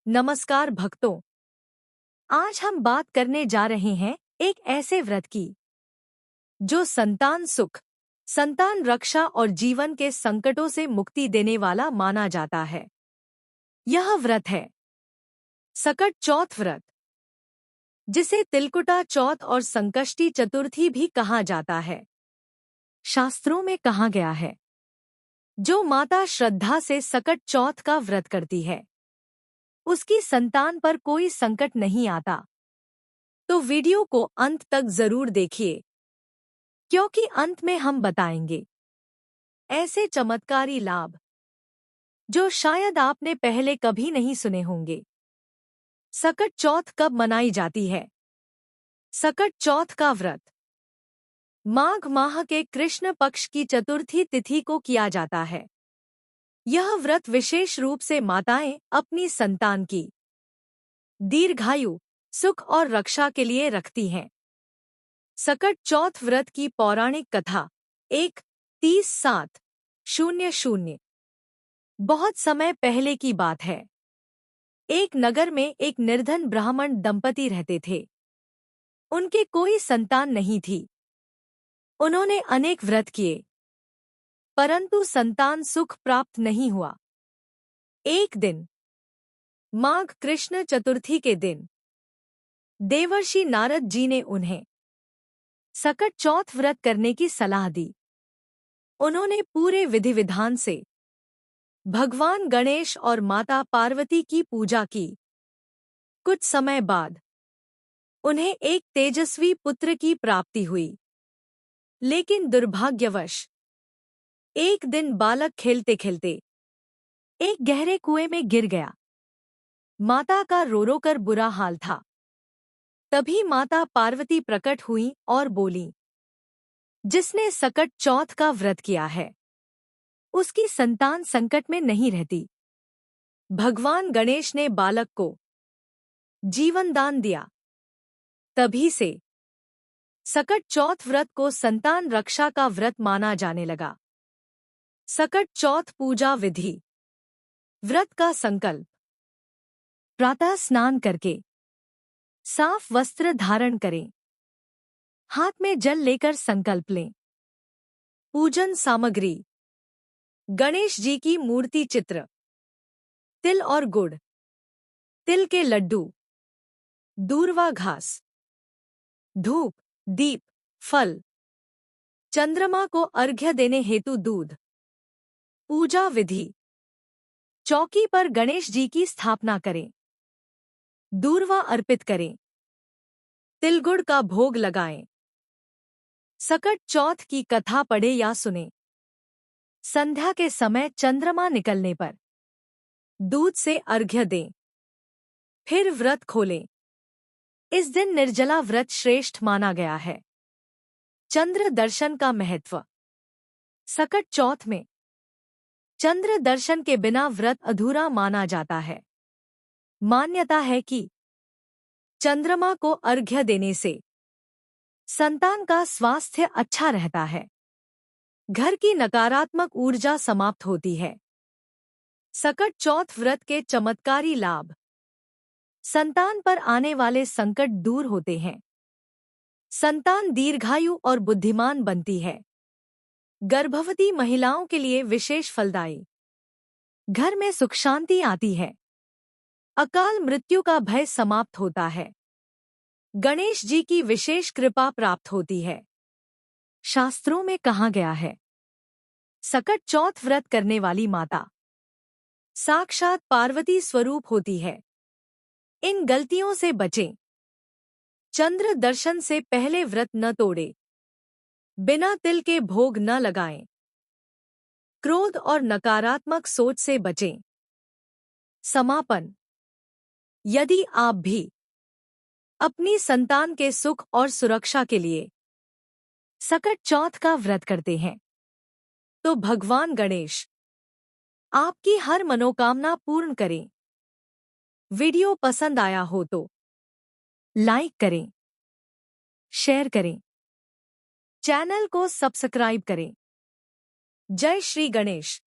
नमस्कार भक्तों, आज हम बात करने जा रहे हैं एक ऐसे व्रत की जो संतान सुख, संतान रक्षा और जीवन के संकटों से मुक्ति देने वाला माना जाता है। यह व्रत है सकट चौथ व्रत, जिसे तिलकुटा चौथ और संकष्टी चतुर्थी भी कहा जाता है। शास्त्रों में कहा गया है, जो माता श्रद्धा से सकट चौथ का व्रत करती है, उसकी संतान पर कोई संकट नहीं आता। तो वीडियो को अंत तक जरूर देखिए, क्योंकि अंत में हम बताएंगे ऐसे चमत्कारी लाभ जो शायद आपने पहले कभी नहीं सुने होंगे। सकट चौथ कब मनाई जाती है? सकट चौथ का व्रत माघ माह के कृष्ण पक्ष की चतुर्थी तिथि को किया जाता है। यह व्रत विशेष रूप से माताएं अपनी संतान की दीर्घायु, सुख और रक्षा के लिए रखती हैं। सकट चौथ व्रत की पौराणिक कथा 1-30-7-00 बहुत समय पहले की बात है। एक नगर में एक निर्धन ब्राह्मण दंपति रहते थे। उनके कोई संतान नहीं थी। उन्होंने अनेक व्रत किए, परंतु संतान सुख प्राप्त नहीं हुआ। एक दिन माघ कृष्ण चतुर्थी के दिन देवर्षि नारद जी ने उन्हें सकट चौथ व्रत करने की सलाह दी। उन्होंने पूरे विधि विधान से भगवान गणेश और माता पार्वती की पूजा की। कुछ समय बाद उन्हें एक तेजस्वी पुत्र की प्राप्ति हुई, लेकिन दुर्भाग्यवश एक दिन बालक खेलते खेलते एक गहरे कुएं में गिर गया। माता का रो रो कर बुरा हाल था। तभी माता पार्वती प्रकट हुई और बोली, जिसने सकट चौथ का व्रत किया है, उसकी संतान संकट में नहीं रहती। भगवान गणेश ने बालक को जीवन दान दिया। तभी से सकट चौथ व्रत को संतान रक्षा का व्रत माना जाने लगा। सकट चौथ पूजा विधि। व्रत का संकल्प। प्रातः स्नान करके साफ वस्त्र धारण करें। हाथ में जल लेकर संकल्प लें। पूजन सामग्री: गणेश जी की मूर्ति चित्र, तिल और गुड़, तिल के लड्डू, दूर्वा घास, धूप, दीप, फल, चंद्रमा को अर्घ्य देने हेतु दूध। पूजा विधि: चौकी पर गणेश जी की स्थापना करें, दूर्वा अर्पित करें, तिलगुड़ का भोग लगाएं। सकट चौथ की कथा पढ़े या सुने। संध्या के समय चंद्रमा निकलने पर दूध से अर्घ्य दें, फिर व्रत खोलें। इस दिन निर्जला व्रत श्रेष्ठ माना गया है। चंद्र दर्शन का महत्व। सकट चौथ में चंद्र दर्शन के बिना व्रत अधूरा माना जाता है। मान्यता है कि चंद्रमा को अर्घ्य देने से संतान का स्वास्थ्य अच्छा रहता है, घर की नकारात्मक ऊर्जा समाप्त होती है। सकट चौथ व्रत के चमत्कारी लाभ: संतान पर आने वाले संकट दूर होते हैं। संतान दीर्घायु और बुद्धिमान बनती है। गर्भवती महिलाओं के लिए विशेष फलदायी। घर में सुख शांति आती है। अकाल मृत्यु का भय समाप्त होता है। गणेश जी की विशेष कृपा प्राप्त होती है। शास्त्रों में कहा गया है, सकट चौथ व्रत करने वाली माता साक्षात पार्वती स्वरूप होती है। इन गलतियों से बचें। चंद्र दर्शन से पहले व्रत न तोड़ें। बिना तिल के भोग न लगाएं। क्रोध और नकारात्मक सोच से बचें। समापन: यदि आप भी अपनी संतान के सुख और सुरक्षा के लिए सकट चौथ का व्रत करते हैं, तो भगवान गणेश आपकी हर मनोकामना पूर्ण करें। वीडियो पसंद आया हो तो लाइक करें, शेयर करें, चैनल को सब्सक्राइब करें। जय श्री गणेश।